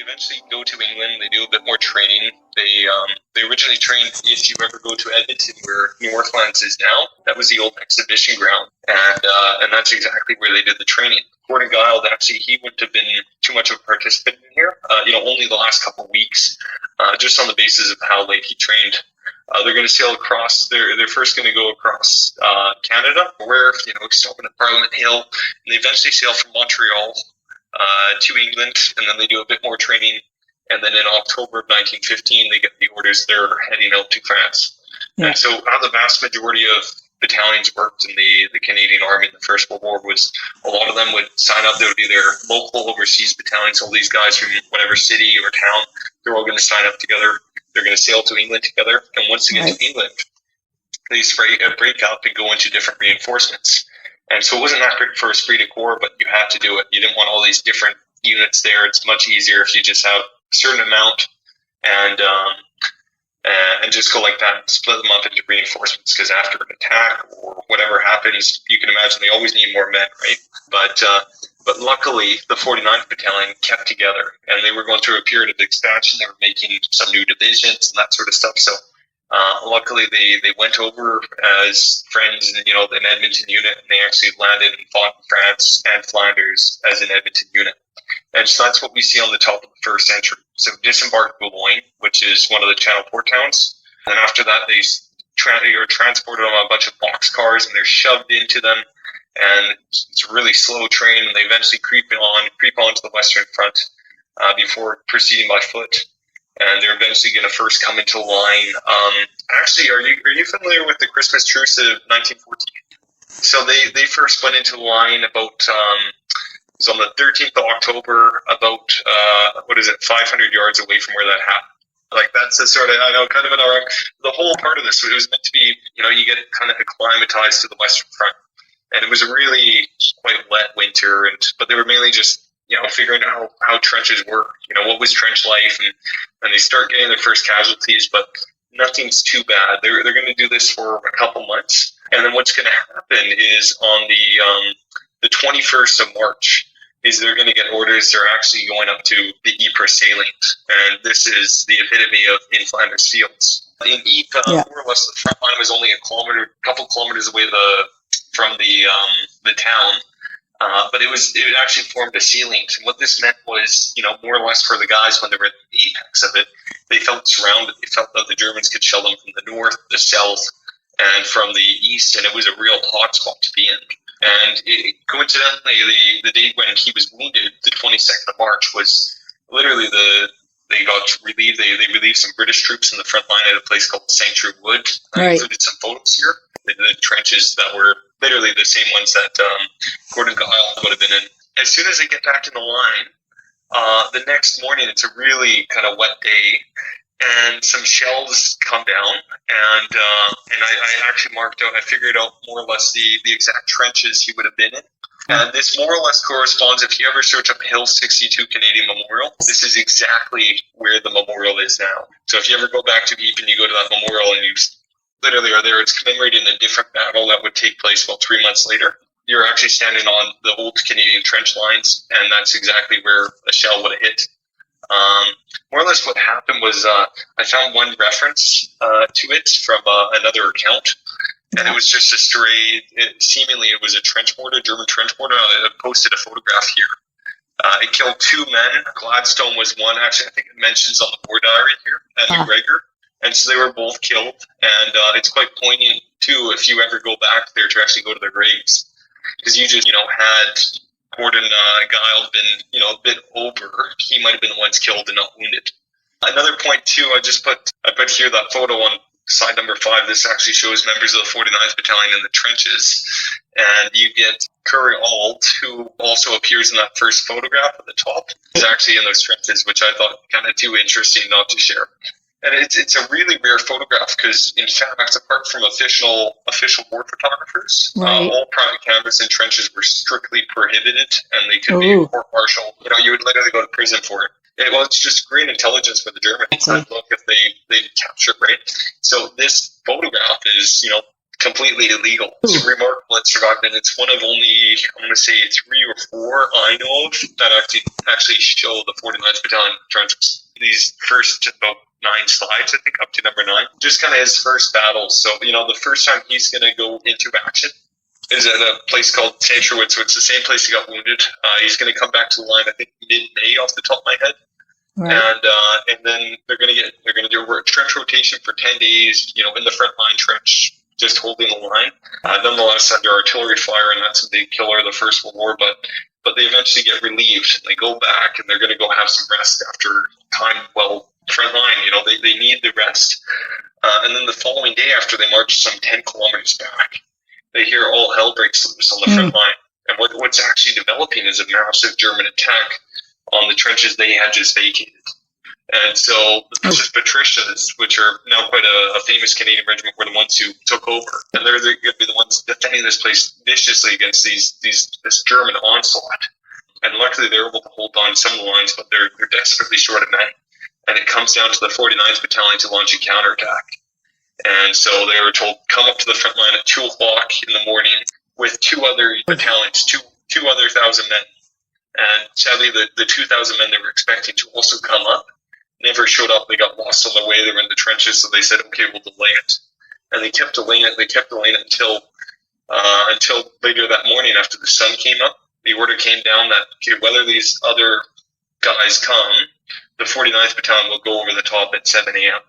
eventually go to England. They do a bit more training. They originally trained, if you ever go to Edmonton, where Northlands is now, that was the old exhibition ground, and that's exactly where they did the training. Gordon Guile, actually, he wouldn't have been too much of a participant in here. Only the last couple of weeks, just on the basis of how late he trained. They're going to sail across. They're first going to go across Canada, where stopping at Parliament Hill, and they eventually sail from Montreal to England, and then they do a bit more training. And then in October of 1915, they get the orders. They're heading out to France. Yeah. And so how the vast majority of battalions worked in the Canadian Army in the First World War was a lot of them would sign up. They would be their local overseas battalions. All these guys from whatever city or town, they're all going to sign up together. They're going to sail to England together. And once they get to England, they break up and go into different reinforcements. And so it wasn't that great for esprit de corps, but you had to do it. You didn't want all these different units there. It's much easier if you just have a certain amount and just go like that and split them up into reinforcements, because after an attack or whatever happens, you can imagine they always need more men, right? But luckily, the 49th Battalion kept together, and they were going through a period of expansion. They were making some new divisions and that sort of stuff. So luckily, they went over as friends in an Edmonton unit, and they actually landed and fought in France and Flanders as an Edmonton unit. And so that's what we see on the top of the first entry. So disembarked Boulogne, which is one of the Channel Port towns. And after that, they are transported on a bunch of boxcars, and they're shoved into them. And it's a really slow train, and they eventually creep onto the Western Front before proceeding by foot. And they're eventually going to first come into line. Actually, are you familiar with the Christmas truce of 1914? So they first went into line about, it was on the 13th of October, about, 500 yards away from where that happened. Like, that's the sort of, I know, kind of the whole part of this, it was meant to be, you get kind of acclimatized to the Western Front. And it was a really quite wet winter, but they were mainly just, figuring out how trenches work, what was trench life, and they start getting their first casualties, but nothing's too bad. They're going to do this for a couple months, and then what's going to happen is on the 21st of March is they're going to get orders. They're actually going up to the Ypres salient, and this is the epitome of in Flanders fields. In Ypres, more or less, the front line was only a couple kilometers away from the town. But it actually formed a salient. And what this meant was, more or less for the guys when they were at the apex of it, they felt surrounded. They felt that the Germans could shell them from the north, the south, and from the east, and it was a real hot spot to be in. And coincidentally, the date when he was wounded, the 22nd of March, was literally they got relieved. They relieved some British troops in the front line at a place called Saint-True Wood. I included some photos here. The trenches that were literally the same ones that Gordon Guile would have been in. As soon as they get back in the line, the next morning, it's a really kind of wet day, and some shells come down, and I actually marked out, I figured out more or less the exact trenches he would have been in. And this more or less corresponds, if you ever search up Hill 62 Canadian Memorial, this is exactly where the memorial is now. So if you ever go back to Ypres and you go to that memorial and you literally are there, it's commemorating a different battle that would take place about 3 months later. You're actually standing on the old Canadian trench lines, and that's exactly where a shell would have hit. More or less what happened was I found one reference to it from another account, and it was just a stray, seemingly it was a trench mortar, German trench mortar. I posted a photograph here. It killed 2 men. Gladstone was one. Actually, I think it mentions on the war diary here, and McGregor. And so they were both killed, and it's quite poignant, too, if you ever go back there to actually go to their graves. Because you just, had Gordon Guile been, a bit over, he might have been the ones killed and not wounded. Another point, too, I put here that photo on slide number 5. This actually shows members of the 49th Battalion in the trenches. And you get Curry Auld, who also appears in that first photograph at the top. He's actually in those trenches, which I thought kind of too interesting not to share. And it's a really rare photograph because, in fact, apart from official war photographers, all private cameras in trenches were strictly prohibited, and they could be court-martialed. You would literally go to prison for it. It's just great intelligence for the Germans. I'd look if they capture it, right? So this photograph is, completely illegal. It's remarkable it survived, and it's one of only, I'm going to say, 3 or 4 I know of that actually show the 49th Battalion trenches. These first about 9 slides, I think, up to number 9, just kind of his first battle. So, the first time he's going to go into action is at a place called Santrowitz, so it's the same place he got wounded. He's going to come back to the line, I think, mid-May off the top of my head. Right. And then they're going to do a trench rotation for 10 days, in the front line trench, just holding the line. Nonetheless, under artillery fire, and that's a big killer of the First World War, but they eventually get relieved. They go back, and they're going to go have some rest after time, front line, they need the rest. And then the following day after they march some 10 kilometers back, they hear all hell breaks loose on the front line. And what's actually developing is a massive German attack on the trenches they had just vacated. And so the Princess Patricias, which are now quite a famous Canadian regiment, were the ones who took over. And they're going to be the ones defending this place viciously against this German onslaught. And luckily they're able to hold on to some of the lines, but they're desperately short of men. And it comes down to the 49th Battalion to launch a counterattack. And so they were told, come up to the front line at 2 o'clock in the morning with 2 other battalions, two other 1,000 men. And sadly, the 2,000 men they were expecting to also come up never showed up. They got lost on the way. They were in the trenches, so they said, okay, we'll delay it. And they kept delaying it. They kept delaying it until later that morning after the sun came up. The order came down that, okay, whether these other guys come, the 49th Battalion will go over the top at 7 a.m.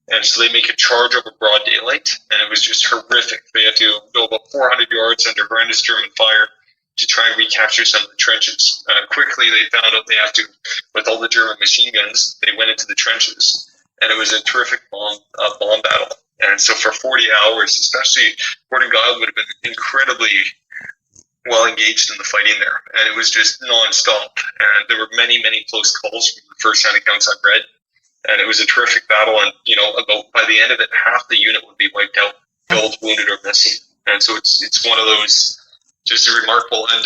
And so they make a charge over broad daylight, and it was just horrific. They had to go about 400 yards under horrendous German fire to try and recapture some of the trenches. Quickly, they found out they have to, with all the German machine guns, they went into the trenches, and it was a terrific bomb battle. And so for 40 hours, especially, Fort Garratt would have been incredibly well engaged in the fighting there, and it was just non-stop. And there were many, many close calls from the first-hand accounts I've read, and it was a terrific battle. And about by the end of it, half the unit would be wiped out, killed, wounded, or missing. And so it's one of those. Just remarkable. And,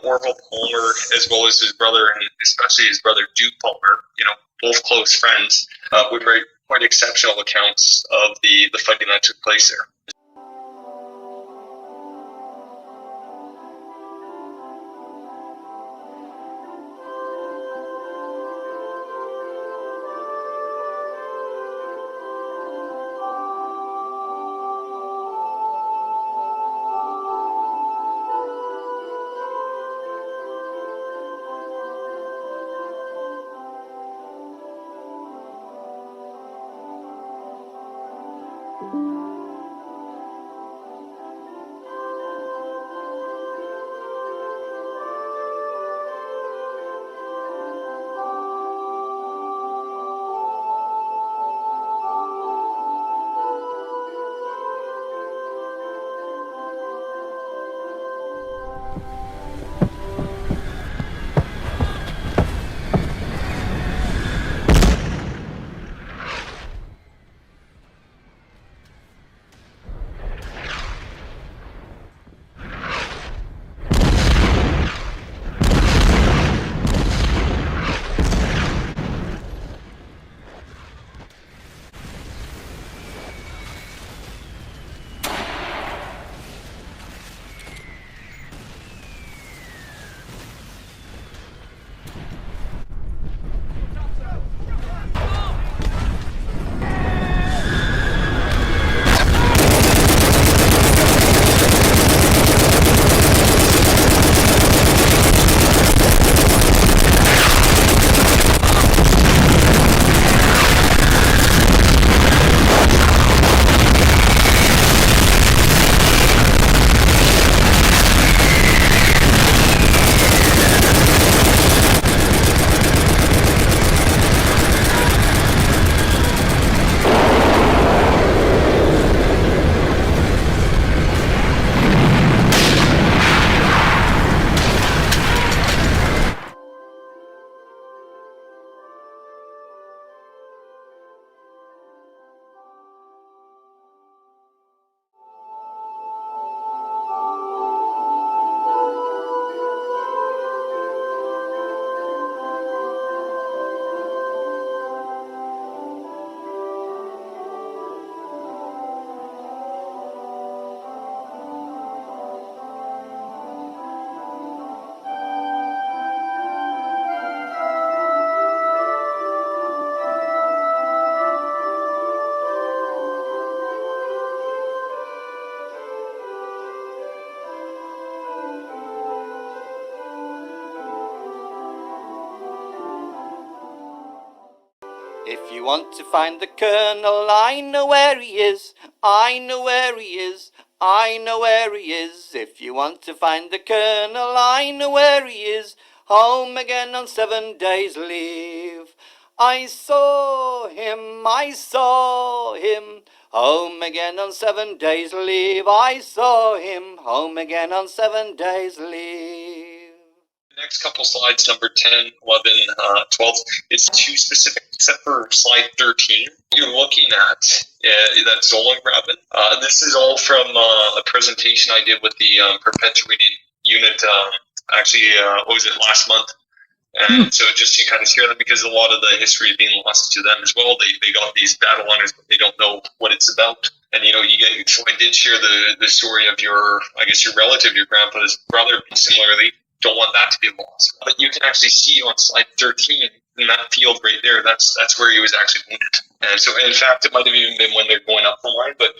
Orville Palmer, as well as his brother, and especially his brother Duke Palmer, both close friends, would write quite exceptional accounts of the fighting that took place there. you want to find the Colonel, I know where he is. I know where he is. I know where he is. If you want to find the Colonel, I know where he is. Home again on 7 days' leave. I saw him, I saw him. Home again on 7 days' leave. I saw him, home again on 7 days' leave. The next couple slides, number 10, 11, 12, it's too specific, except for slide 13. You're looking at that Zollengräben. This is all from a presentation I did with the perpetuated unit, what was it, last month? And so just to kind of share them, because a lot of the history is being lost to them as well. They got these battle honors, but they don't know what it's about. And, so I did share the story of your relative, your grandpa's brother, similarly. Don't want that to be lost. But you can actually see on slide 13, in that field right there, that's where he was actually wounded. And so, in fact, it might have even been when they're going up the line, but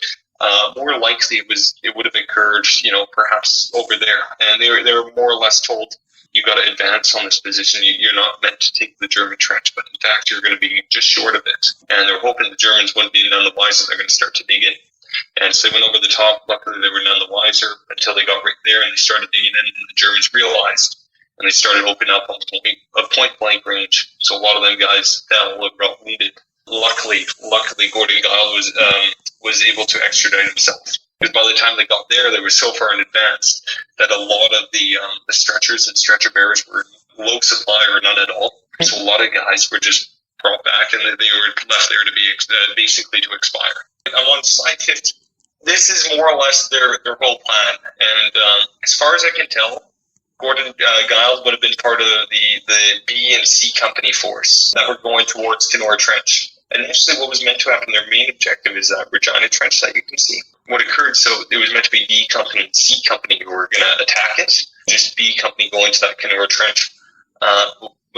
more likely it would have occurred, perhaps over there. And they were more or less told, you got to advance on this position. You're not meant to take the German trench, but in fact, you're going to be just short of it. And they're hoping the Germans wouldn't be none the wiser. They're going to start to dig in. And so they went over the top. Luckily, they were none the wiser until they got right there and they started digging in. And the Germans realized, and they started opening up a point blank range. So a lot of them guys fell or got wounded. Luckily, Gordon Guile was able to extradite himself. Because by the time they got there, they were so far in advance that a lot of the stretchers and stretcher bearers were low supply or none at all. So a lot of guys were just brought back and they were left there to be basically to expire. I'm on slide 15. This is more or less their whole plan. And as far as I can tell, Gordon Giles would have been part of the B and C Company force that were going towards Kenora Trench. And initially what was meant to happen, their main objective is that Regina Trench that you can see. What occurred, so it was meant to be B Company and C Company who were going to attack it. Just B Company going to that Kenora Trench.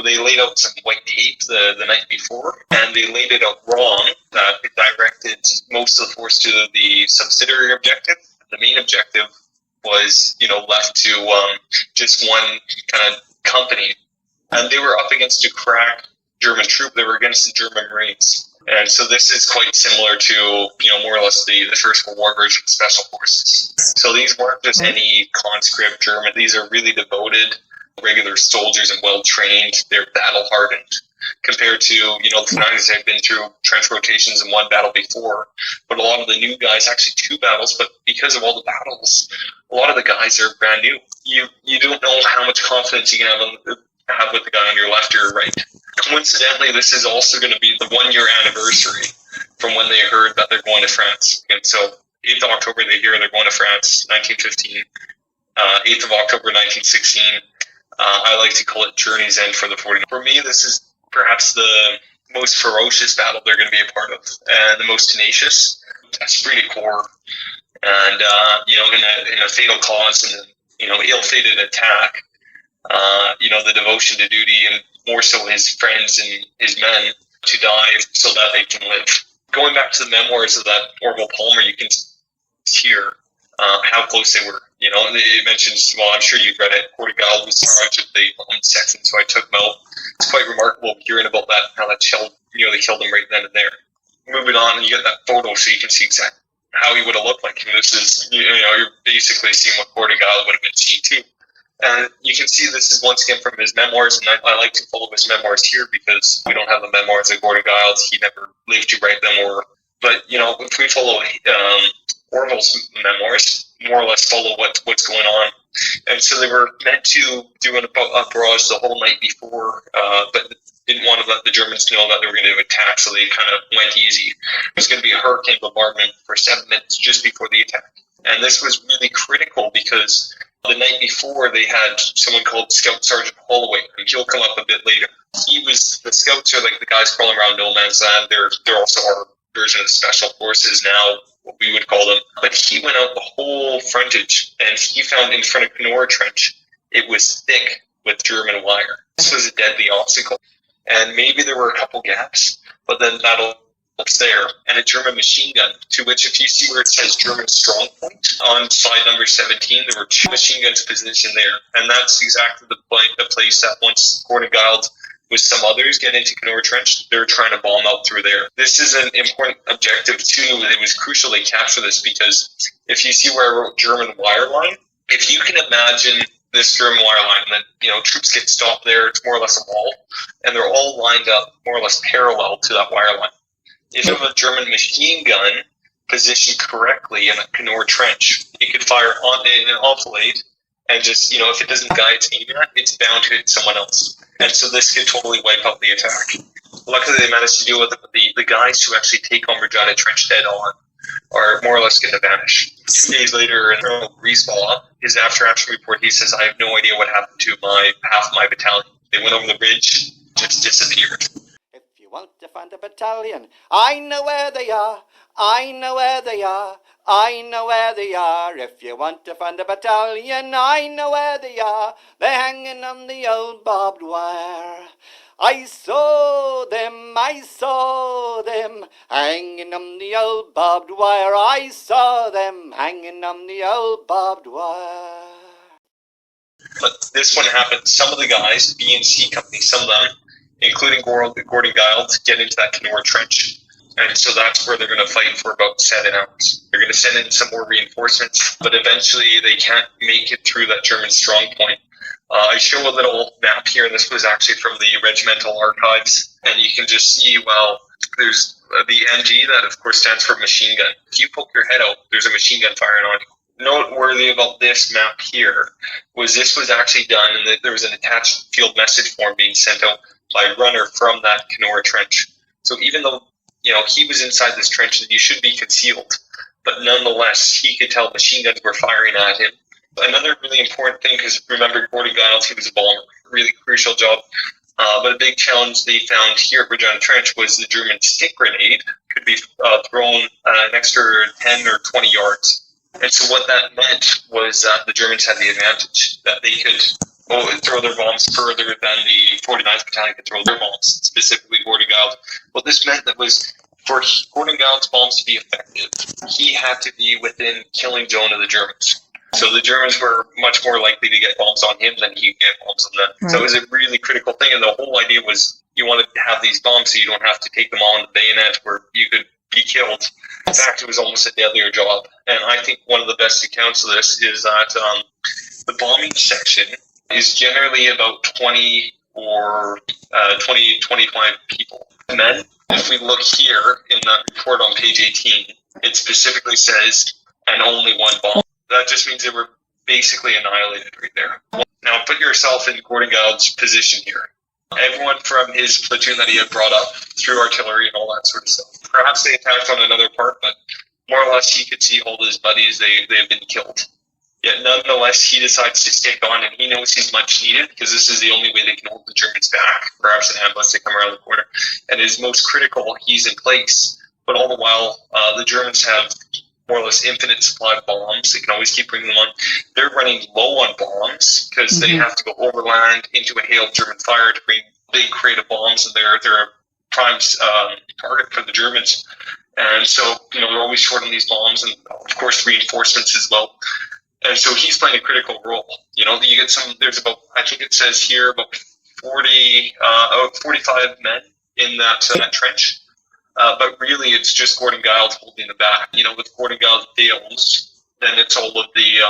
They laid out some white tape the night before, and they laid it out wrong. It directed most of the force to the subsidiary objective. The main objective was, left to just one kind of company. And they were up against a crack German troop. They were against the German Marines. And so this is quite similar to, more or less the First World War version of Special Forces. So these weren't just any conscript German. These are really devoted regular soldiers and well-trained. They're battle-hardened compared to, the guys that had been through trench rotations in one battle before. But a lot of the new guys, actually 2 battles, but because of all the battles, a lot of the guys are brand new. You don't know how much confidence you can have with the guy on your left or your right. Coincidentally, this is also going to be the 1-year anniversary from when they heard that they're going to France. And so 8th of October, they hear they're going to France, 1915. 8th of October, 1916. I like to call it Journey's End for the 49ers. For me, this is perhaps the most ferocious battle they're going to be a part of, and the most tenacious, esprit de corps, and in a fatal cause and ill-fated attack. The devotion to duty, and more so his friends and his men to die so that they can live. Going back to the memoirs of that Orville Palmer, you can hear how close they were. It mentions, well, I'm sure you've read it, Gordon Guile was in charge of the section, so I took him out. It's quite remarkable hearing about that, how that shell nearly killed him right then and there. Moving on, you get that photo so you can see exactly how he would have looked like. And this is, you're basically seeing what Gordon Guile would have been seeing too. And you can see this is once again from his memoirs, and I like to follow his memoirs here because we don't have the memoirs of Gordon Guile. He never lived to write them, but if we follow Orville's memoirs, more or less follow what's going on. And so they were meant to do a barrage the whole night before, but didn't want to let the Germans know that they were going to attack, so they kind of went easy. It was going to be a hurricane bombardment for 7 minutes just before the attack. And this was really critical because the night before they had someone called Scout Sergeant Holloway, and he'll come up a bit later. The scouts are like the guys crawling around no man's land. They're also our version of special forces now, what we would call them. But he went out the whole frontage, and he found in front of Kenora Trench, it was thick with German wire. This was a deadly obstacle. And maybe there were a couple gaps, but then that'll there, and a German machine gun, to which if you see where it says German strong point on slide number 17, there were 2 machine guns positioned there, and that's exactly the place that once Gordon Guile with some others get into Canora Trench, they're trying to bomb out through there. This is an important objective too. It was crucial they capture this because if you see where I wrote German wire line, if you can imagine this German wire line, and then troops get stopped there, it's more or less a wall, and they're all lined up more or less parallel to that wire line. If you have a German machine gun positioned correctly in a Canora Trench, it could fire on in an enfilade, and just, if it doesn't guide its aim at, it's bound to hit someone else. And so this could totally wipe out the attack. Luckily, they managed to deal with it, but the guys who actually take on Regina Trench dead on are more or less going to vanish. 2 days later, in Riesball, his after-action report, he says, I have no idea what happened to half of my battalion. They went over the bridge, just disappeared. If you want to find a battalion, I know where they are. I know where they are. I know where they are. If you want to find a battalion, I know where they are. They're hanging on the old barbed wire. I saw them, hanging on the old barbed wire. I saw them hanging on the old barbed wire. But this one happened. Some of the guys, B and C company, some of them, including Gordon Giles, get into that Canora Trench. And so that's where they're going to fight for about 7 hours. They're going to send in some more reinforcements, but eventually they can't make it through that German strong point. I show a little map here, and this was actually from the regimental archives. And you can just see, there's the MG, that of course stands for machine gun. If you poke your head out, there's a machine gun firing on you. Noteworthy about this map here was this was actually done, and there was an attached field message form being sent out by a runner from that Canora Trench. So even though he was inside this trench and you should be concealed, but nonetheless, he could tell machine guns were firing at him. Another really important thing, because remember, Gordon Giles, he was a bomber, really crucial job. But a big challenge they found here at Regina Trench was the German stick grenade could be thrown an extra 10 or 20 yards. And so what that meant was that the Germans had the advantage, that they could throw their bombs further than the 49th Battalion could throw their bombs, specifically Gordon Giles. What this meant that was for Gordon Giles' bombs to be effective, he had to be within killing zone of the Germans. So the Germans were much more likely to get bombs on him than he could get bombs on them. Right. So it was a really critical thing, and the whole idea was you wanted to have these bombs so you don't have to take them on the bayonet where you could be killed. In fact, it was almost a deadlier job. And I think one of the best accounts of this is that the bombing section is generally about 20 or 25 people. And then, if we look here in that report on page 18, it specifically says, and only one bomb. That just means they were basically annihilated right there. Now, put yourself in Gordon Giles' position here. Everyone from his platoon that he had brought up through artillery and all that sort of stuff. Perhaps they attacked on another part, but more or less he could see all his buddies, they have been killed. Yet nonetheless, he decides to stick on, and he knows he's much needed because this is the only way they can hold the Germans back, perhaps unless they come around the corner. And his most critical, he's in place, but all the while, the Germans have more or less infinite supply of bombs. They can always keep bringing them on. They're running low on bombs because they have to go overland into a hail of German fire to bring big crate of bombs, and they're a prime target for the Germans. And so, they're always short on these bombs, and of course reinforcements as well. And so he's playing a critical role. You get there's about, I think it says here, about 45 men in that trench. But really, it's just Gordon Giles holding the back. With Gordon Giles fails, then it's all of the,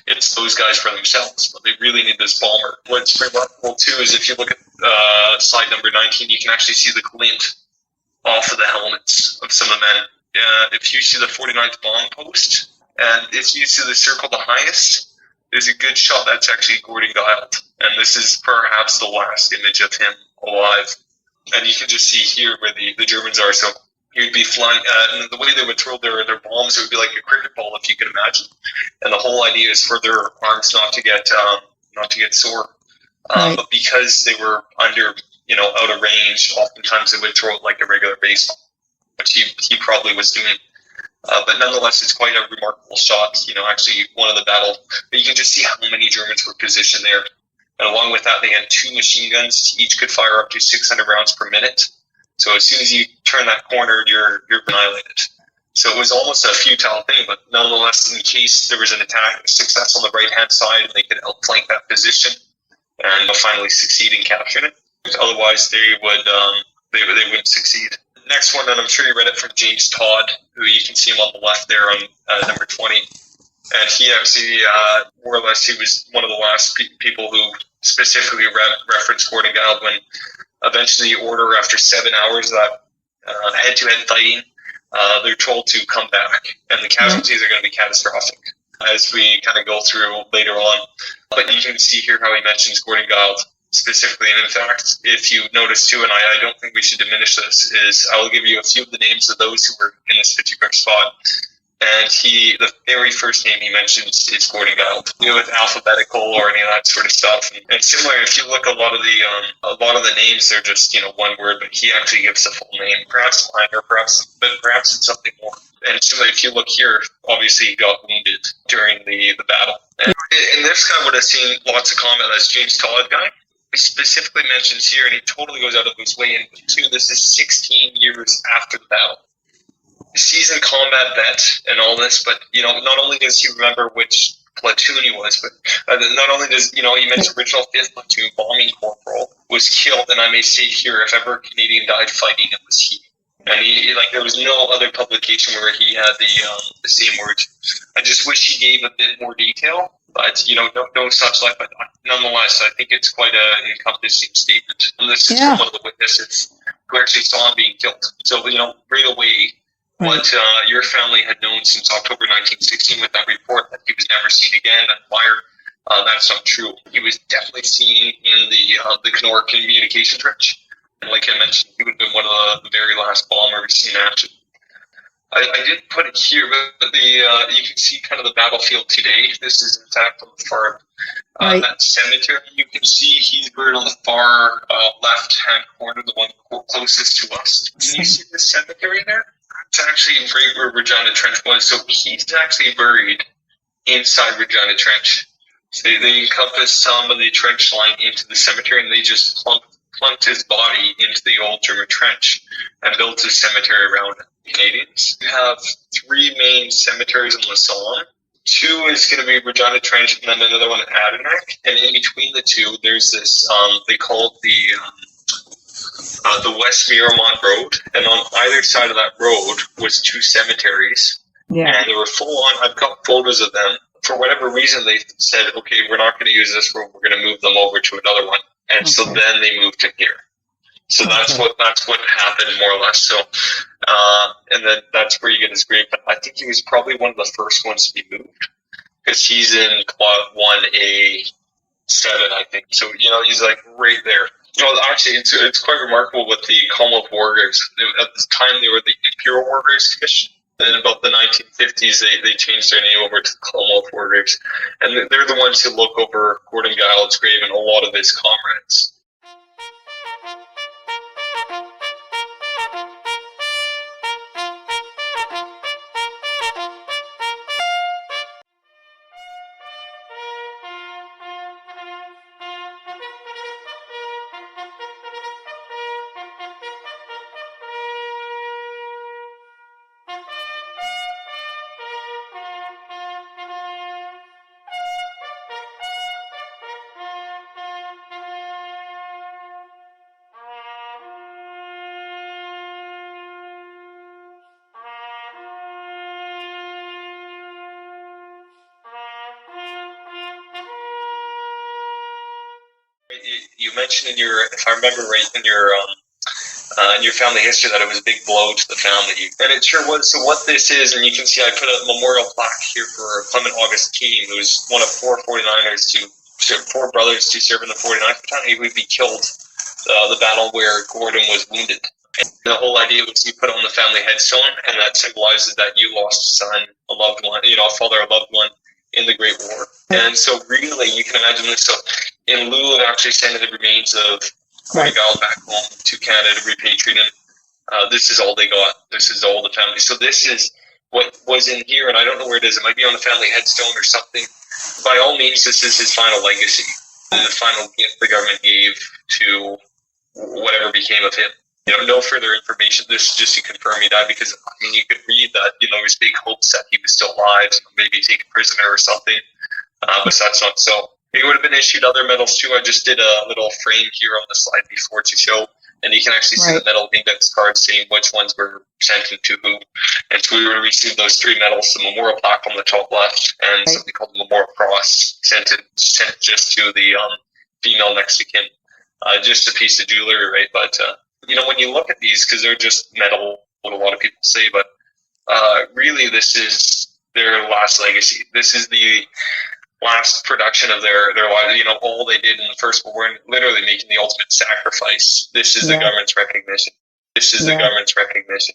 it's those guys for themselves. But they really need this bomber. What's remarkable, too, is if you look at slide number 19, you can actually see the glint off of the helmets of some of the men. If you see the 49th bomb post, and if you see the circle the highest, there's a good shot that's actually Gordon Giles. And this is perhaps the last image of him alive. And you can just see here where the Germans are. So he would be flying, and the way they would throw their bombs, it would be like a cricket ball, if you can imagine. And the whole idea is for their arms not to get sore. Right. But because they were under, out of range, oftentimes they would throw it like a regular baseball, which he probably was doing. But nonetheless, it's quite a remarkable shot. Actually one of the battle. But you can just see how many Germans were positioned there. And along with that, they had 2 machine guns. Each could fire up to 600 rounds per minute. So as soon as you turn that corner, you're annihilated. So it was almost a futile thing, but nonetheless, in case there was an attack, success on the right-hand side, they could outflank that position and finally succeed in capturing it. Otherwise, they wouldn't succeed. Next one, and I'm sure you read it from James Todd, who you can see him on the left there on number 20. And he actually, more or less, he was one of the last people who specifically referenced Gordon Gild when eventually the order, after 7 hours of that head-to-head fighting, they're told to come back, and the casualties are going to be catastrophic, as we kind of go through later on. But you can see here how he mentions Gordon Gild specifically. And in fact, if you notice too, and I don't think we should diminish this, is I will give you a few of the names of those who were in this particular spot. And the very first name he mentions is Gordon Gild. With alphabetical or any of that sort of stuff. And similar, if you look, a lot of the names, they're just one word, but he actually gives the full name. Perhaps minor, perhaps it's something more. And similar, if you look here, obviously he got wounded during the battle. And this guy would have seen lots of combat. That's James Todd guy. He specifically mentions here, and he totally goes out of his way. And too, this is 16 years after the battle. Seasoned combat vet and all this, but not only does he remember which platoon he was, but not only does he mentioned original 5th platoon bombing corporal was killed, and I may say here, if ever a Canadian died fighting, it was he. And he there was no other publication where he had the same words. I just wish he gave a bit more detail, but no such luck. But nonetheless, I think it's quite an encompassing statement. And this is from one of the witnesses who actually saw him being killed. So right away. What your family had known since October 1916 with that report that he was never seen again at fire, that's not true. He was definitely seen in the Kenora communication trench. And like I mentioned, he would have been one of the very last bombers in action. I didn't put it here, but you can see kind of the battlefield today. This is intact on the far that cemetery. You can see he's buried on the far left-hand corner, the one closest to us. Can you see the cemetery there? It's actually right where Regina Trench was, so he's actually buried inside Regina Trench. So they encompassed some of the trench line into the cemetery, and they just plunked his body into the old German trench and built a cemetery around it. Canadians. You have 3 main cemeteries in the Somme. 2 is going to be Regina Trench, and then another one at Adirondack. And in between the 2, there's this, they call it the West Miramont Road, and on either side of that road was 2 cemeteries, and they were full on. I've got photos of them. For whatever reason, they said, okay, we're not going to use this road, we're going to move them over to another one, and so then they moved to here. So that's what happened, more or less. So and then that's where you get his grave. But I think he was probably one of the first ones to be moved, because he's in Quad 1A7, I think. So he's like right there. Actually, it's quite remarkable with the Commonwealth War Graves. At the time, they were the Imperial War Graves Commission. Then about the 1950s, they changed their name over to the Commonwealth War Graves. And they're the ones who look over Gordon Gild's grave and a lot of his comrades. You mentioned if I remember right, in your family history that it was a big blow to the family, and it sure was. So what this is, and you can see I put a memorial plaque here for Clement Augustine, who was one of 4 brothers to serve in the 49th Battalion. He would be killed the battle where Gordon was wounded. And the whole idea was you put on the family headstone, and that symbolizes that you lost a son, a loved one, a father, a loved one in the Great War. And so really, you can imagine this. So in lieu of actually sending the remains of Gordon Gild back home to Canada to repatriate him, this is all they got. This is all the family. So this is what was in here, and I don't know where it is. It might be on the family headstone or something. By all means, this is his final legacy, and the final gift the government gave to whatever became of him. No further information. This is just to confirm he died, because you could read that there was big hopes that he was still alive, maybe taken prisoner or something, but that's not so. They would have been issued other medals too. I just did a little frame here on the slide before to show, and you can actually see the medal index card saying which ones were sent to who. And so we would have received those 3 medals: the memorial plaque on the top left, and something called the memorial cross sent just to the female next to kin. Just a piece of jewelry, right? But when you look at these, because they're just metal, what a lot of people say, but really this is their last legacy. This is the last production of their lives. All they did in the First World War, literally making the ultimate sacrifice. This is the government's recognition. This is the government's recognition.